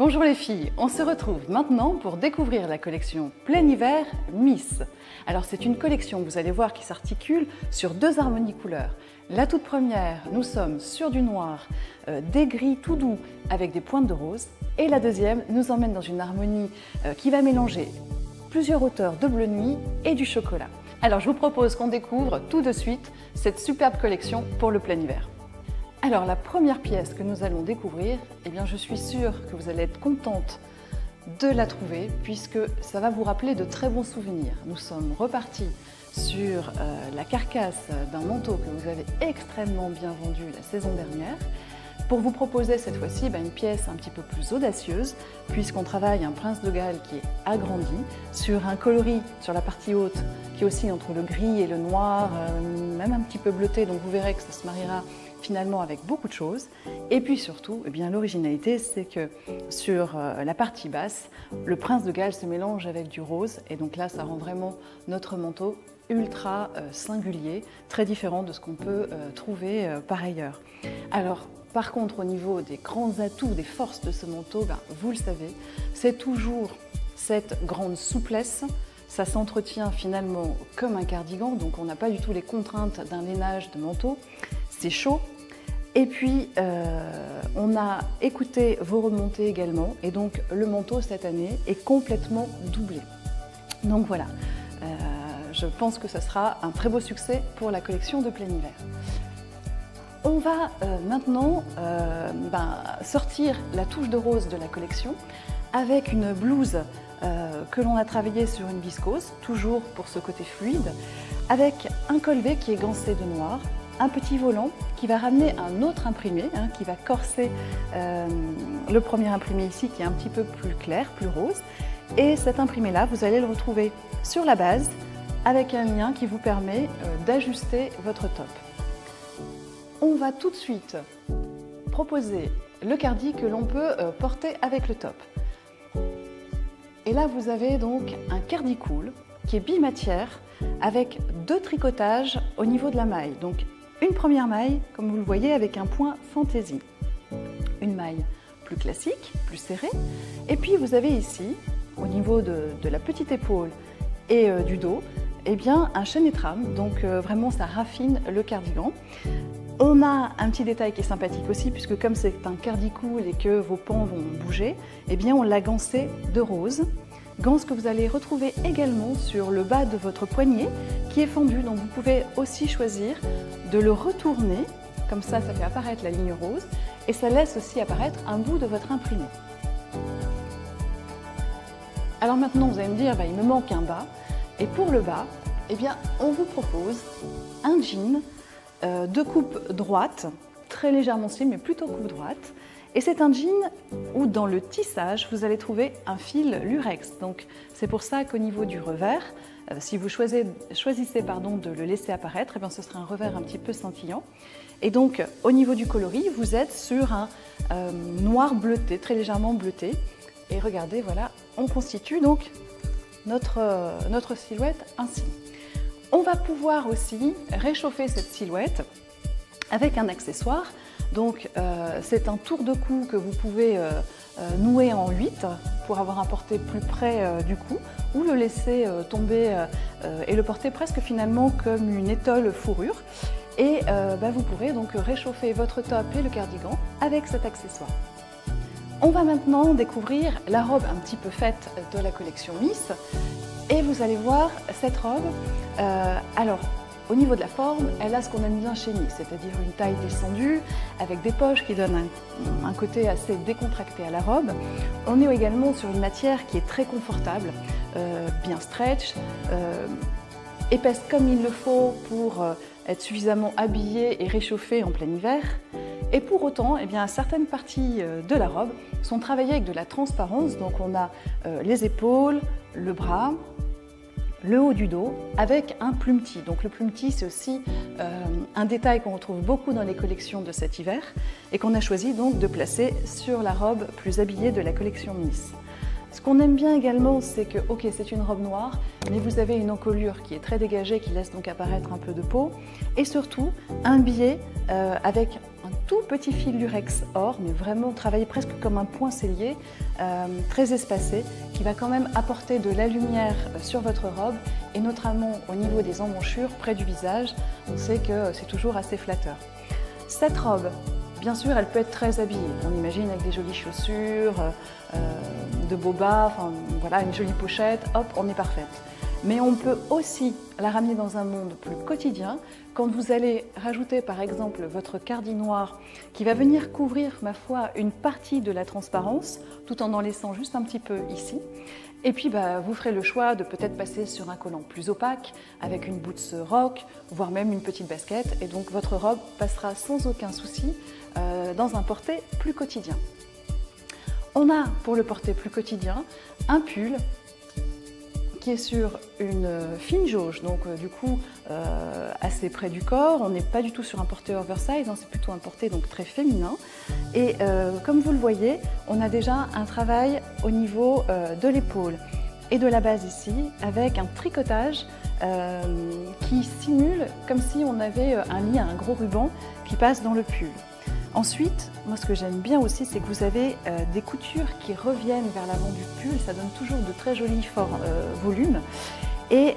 Bonjour les filles, on se retrouve maintenant pour découvrir la collection plein hiver Miss. Alors c'est une collection, vous allez voir, qui s'articule sur deux harmonies couleurs. La toute première, nous sommes sur du noir, des gris tout doux avec des pointes de rose. Et la deuxième nous emmène dans une harmonie qui va mélanger plusieurs hauteurs de bleu nuit et du chocolat. Alors je vous propose qu'on découvre tout de suite cette superbe collection pour le plein hiver. Alors la première pièce que nous allons découvrir, eh bien, je suis sûre que vous allez être contente de la trouver puisque ça va vous rappeler de très bons souvenirs. Nous sommes repartis sur la carcasse d'un manteau que vous avez extrêmement bien vendu la saison dernière pour vous proposer cette fois-ci une pièce un petit peu plus audacieuse puisqu'on travaille un prince de Galles qui est agrandi sur un coloris sur la partie haute qui oscille entre le gris et le noir, même un petit peu bleuté, donc vous verrez que ça se mariera finalement avec beaucoup de choses. Et puis surtout, eh bien, l'originalité, c'est que sur la partie basse, le prince de Galles se mélange avec du rose. Et donc là, ça rend vraiment notre manteau ultra singulier, très différent de ce qu'on peut trouver par ailleurs. Alors, par contre, au niveau des grands atouts, des forces de ce manteau, vous le savez, c'est toujours cette grande souplesse. Ça s'entretient finalement comme un cardigan, donc on n'a pas du tout les contraintes d'un lainage de manteau. C'est chaud. Et puis, on a écouté vos remontées également, et donc le manteau cette année est complètement doublé. Donc voilà, je pense que ce sera un très beau succès pour la collection de plein hiver. On va maintenant sortir la touche de rose de la collection avec une blouse que l'on a travaillée sur une viscose, toujours pour ce côté fluide, avec un collet qui est gancé de noir, un petit volant qui va ramener un autre imprimé, qui va corser le premier imprimé ici qui est un petit peu plus clair, plus rose. Et cet imprimé-là, vous allez le retrouver sur la base avec un lien qui vous permet d'ajuster votre top. On va tout de suite proposer le cardi que l'on peut porter avec le top. Et là, vous avez donc un cardi cool qui est bimatière avec deux tricotages au niveau de la maille. Donc, une première maille, comme vous le voyez, avec un point fantaisie. Une maille plus classique, plus serrée. Et puis vous avez ici, au niveau de la petite épaule et du dos, eh bien, un chaîne et trame. Donc vraiment, ça raffine le cardigan. On a un petit détail qui est sympathique aussi, puisque comme c'est un cardi cool et que vos pans vont bouger, eh bien, on l'a gancé de rose. Ganse que vous allez retrouver également sur le bas de votre poignet qui est fendu, donc vous pouvez aussi choisir de le retourner, comme ça fait apparaître la ligne rose et ça laisse aussi apparaître un bout de votre imprimé. Alors maintenant vous allez me dire, il me manque un bas, et pour le bas, eh bien, on vous propose un jean de coupe droite, très légèrement slim mais plutôt coupe droite. Et c'est un jean où dans le tissage, vous allez trouver un fil lurex. Donc c'est pour ça qu'au niveau du revers, si vous choisissez de le laisser apparaître, eh bien, ce sera un revers un petit peu scintillant. Et donc au niveau du coloris, vous êtes sur un noir bleuté, très légèrement bleuté. Et regardez, voilà, on constitue donc notre silhouette ainsi. On va pouvoir aussi réchauffer cette silhouette avec un accessoire. Donc c'est un tour de cou que vous pouvez nouer en 8 pour avoir un porté plus près du cou ou le laisser tomber et le porter presque finalement comme une étole fourrure. Et vous pourrez donc réchauffer votre top et le cardigan avec cet accessoire. On va maintenant découvrir la robe un petit peu faite de la collection Miss. Et vous allez voir cette robe, au niveau de la forme, elle a ce qu'on aime bien chez Miss, c'est-à-dire une taille descendue, avec des poches qui donnent un côté assez décontracté à la robe. On est également sur une matière qui est très confortable, bien stretch, épaisse comme il le faut pour être suffisamment habillée et réchauffée en plein hiver. Et pour autant, eh bien, certaines parties de la robe sont travaillées avec de la transparence, donc on a les épaules, le bras, le haut du dos avec un plumetis. Donc le plumetis, c'est aussi un détail qu'on retrouve beaucoup dans les collections de cet hiver et qu'on a choisi donc de placer sur la robe plus habillée de la collection Miss. Ce qu'on aime bien également, c'est que, ok, c'est une robe noire, mais vous avez une encolure qui est très dégagée, qui laisse donc apparaître un peu de peau, et surtout un biais avec un tout petit fil lurex or, mais vraiment travaillé presque comme un poincellier, très espacé, qui va quand même apporter de la lumière sur votre robe et notamment au niveau des emmanchures près du visage. On sait que c'est toujours assez flatteur. Cette robe, bien sûr, elle peut être très habillée. On imagine avec des jolies chaussures, de beaux bas, enfin voilà, une jolie pochette, hop, on est parfaite. Mais on peut aussi la ramener dans un monde plus quotidien quand vous allez rajouter par exemple votre cardi noir qui va venir couvrir, ma foi, une partie de la transparence tout en laissant juste un petit peu ici. Et puis vous ferez le choix de peut-être passer sur un collant plus opaque avec une boots rock, voire même une petite basket. Et donc votre robe passera sans aucun souci dans un porté plus quotidien. On a pour le porté plus quotidien un pull qui est sur une fine jauge, donc du coup assez près du corps. On n'est pas du tout sur un porté oversize, hein, c'est plutôt un porté donc très féminin. Et comme vous le voyez, on a déjà un travail au niveau de l'épaule et de la base ici, avec un tricotage qui simule comme si on avait un lien, un gros ruban qui passe dans le pull. Ensuite, moi ce que j'aime bien aussi, c'est que vous avez des coutures qui reviennent vers l'avant du pull, ça donne toujours de très jolis forts volumes. Et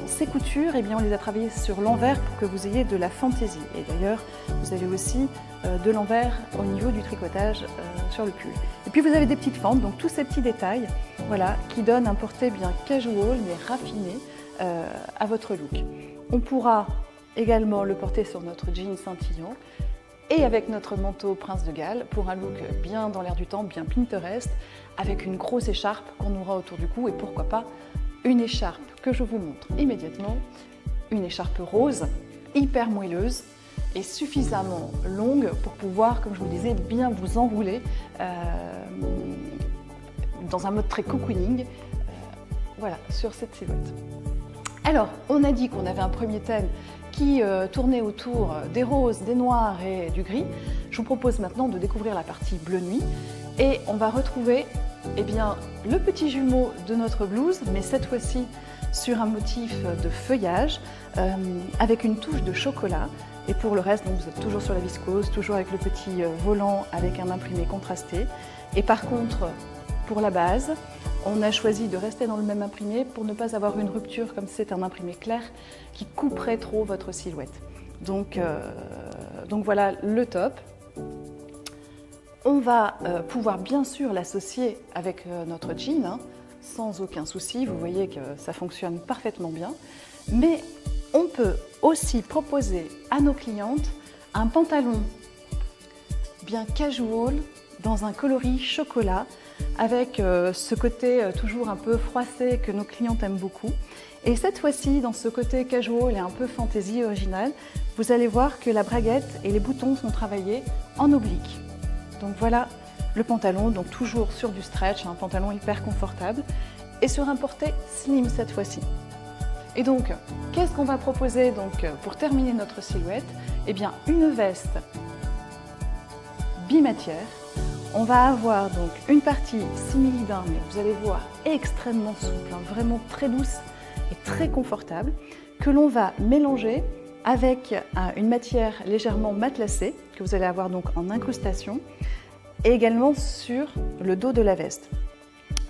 ces coutures, eh bien, on les a travaillées sur l'envers pour que vous ayez de la fantaisie. Et d'ailleurs, vous avez aussi de l'envers au niveau du tricotage sur le pull. Et puis vous avez des petites fentes, donc tous ces petits détails, voilà, qui donnent un porté bien casual mais raffiné à votre look. On pourra également le porter sur notre jean scintillant et avec notre manteau Prince de Galles pour un look bien dans l'air du temps, bien Pinterest, avec une grosse écharpe qu'on aura autour du cou et pourquoi pas une écharpe que je vous montre immédiatement, une écharpe rose, hyper moelleuse et suffisamment longue pour pouvoir, comme je vous disais, bien vous enrouler dans un mode très cocooning, voilà, sur cette silhouette. Alors, on a dit qu'on avait un premier thème qui tournait autour des roses, des noirs et du gris. Je vous propose maintenant de découvrir la partie bleu nuit et on va retrouver eh bien, le petit jumeau de notre blouse, mais cette fois-ci sur un motif de feuillage avec une touche de chocolat. Et pour le reste, donc, vous êtes toujours sur la viscose, toujours avec le petit volant avec un imprimé contrasté. Et par contre, pour la base, on a choisi de rester dans le même imprimé pour ne pas avoir une rupture comme c'est un imprimé clair qui couperait trop votre silhouette. Donc voilà le top. On va pouvoir bien sûr l'associer avec notre jean, hein, sans aucun souci. Vous voyez que ça fonctionne parfaitement bien. Mais on peut aussi proposer à nos clientes un pantalon bien casual dans un coloris chocolat avec ce côté toujours un peu froissé que nos clientes aiment beaucoup. Et cette fois-ci, dans ce côté casual et un peu fantaisie original, vous allez voir que la braguette et les boutons sont travaillés en oblique. Donc voilà le pantalon, donc toujours sur du stretch, un pantalon hyper confortable et sur un porté slim cette fois-ci. Et donc, qu'est-ce qu'on va proposer donc pour terminer notre silhouette? Eh bien, une veste bimatière. On va avoir donc une partie simili-bain, mais vous allez voir extrêmement souple, hein, vraiment très douce et très confortable, que l'on va mélanger avec une matière légèrement matelassée, que vous allez avoir donc en incrustation, et également sur le dos de la veste.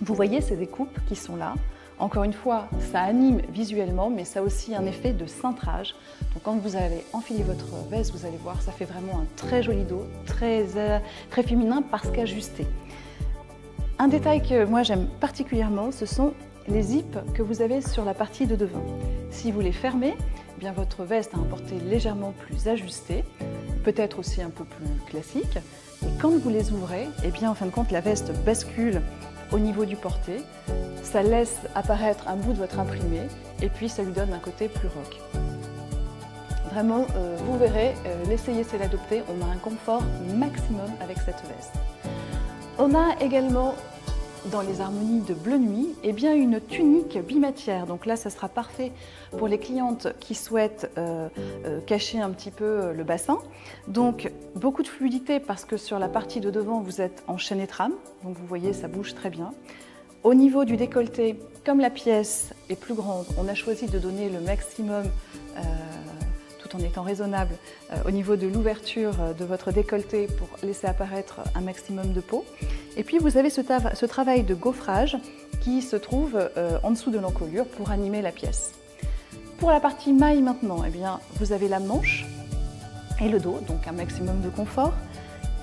Vous voyez ces découpes qui sont là. Encore une fois, ça anime visuellement, mais ça a aussi un effet de cintrage. Donc quand vous allez enfiler votre veste, vous allez voir, ça fait vraiment un très joli dos, très féminin parce qu'ajusté. Un détail que moi j'aime particulièrement, ce sont les zips que vous avez sur la partie de devant. Si vous les fermez, eh bien votre veste a un porté légèrement plus ajusté, peut-être aussi un peu plus classique. Et quand vous les ouvrez, eh bien en fin de compte, la veste bascule au niveau du porté, ça laisse apparaître un bout de votre imprimé et puis ça lui donne un côté plus rock. Vraiment, vous verrez, l'essayer c'est l'adopter, on a un confort maximum avec cette veste. On a également dans les harmonies de bleu nuit, eh bien une tunique bimatière. Donc là, ça sera parfait pour les clientes qui souhaitent cacher un petit peu le bassin. Donc beaucoup de fluidité parce que sur la partie de devant, vous êtes en chaîne et trame. Donc vous voyez, ça bouge très bien. Au niveau du décolleté, comme la pièce est plus grande, on a choisi de donner le maximum tout en étant raisonnable au niveau de l'ouverture de votre décolleté pour laisser apparaître un maximum de peau. Et puis vous avez ce travail de gaufrage qui se trouve en dessous de l'encolure pour animer la pièce. Pour la partie maille maintenant, eh bien, vous avez la manche et le dos, donc un maximum de confort.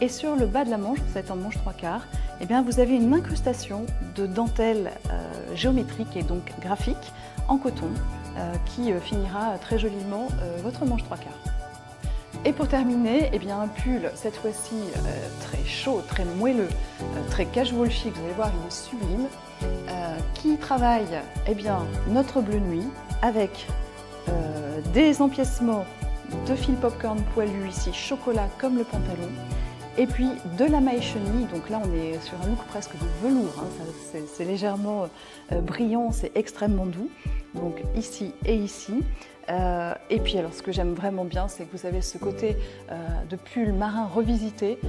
Et sur le bas de la manche, vous êtes en manche 3/4, eh bien, vous avez une incrustation de dentelle géométrique et donc graphique en coton qui finira très joliment votre manche 3/4. Et pour terminer, eh bien, un pull, cette fois-ci très chaud, très moelleux, très casual chic, vous allez voir, il est sublime, qui travaille eh bien, notre bleu nuit avec des empiècements de fil popcorn poilu ici, chocolat comme le pantalon, et puis de la maille chenille, donc là on est sur un look presque de velours, hein, c'est légèrement brillant, c'est extrêmement doux, donc ici et ici. Et puis alors ce que j'aime vraiment bien, c'est que vous avez ce côté de pull marin revisité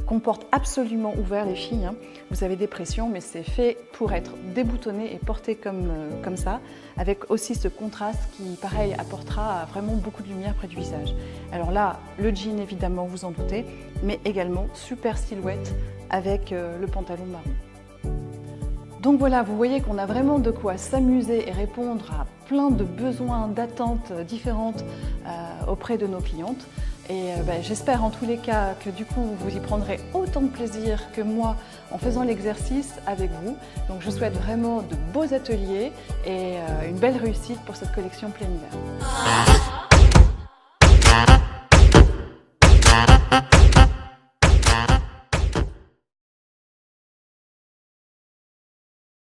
qu'on porte absolument ouvert les filles, hein. Vous avez des pressions mais c'est fait pour être déboutonné et porté comme ça, avec aussi ce contraste qui pareil apportera vraiment beaucoup de lumière près du visage. Alors là, le jean évidemment vous en doutez, mais également super silhouette avec le pantalon marron. Donc voilà, vous voyez qu'on a vraiment de quoi s'amuser et répondre à plein de besoins, d'attentes différentes auprès de nos clientes. Et j'espère en tous les cas que du coup vous y prendrez autant de plaisir que moi en faisant l'exercice avec vous. Donc je souhaite vraiment de beaux ateliers et une belle réussite pour cette collection plein hiver.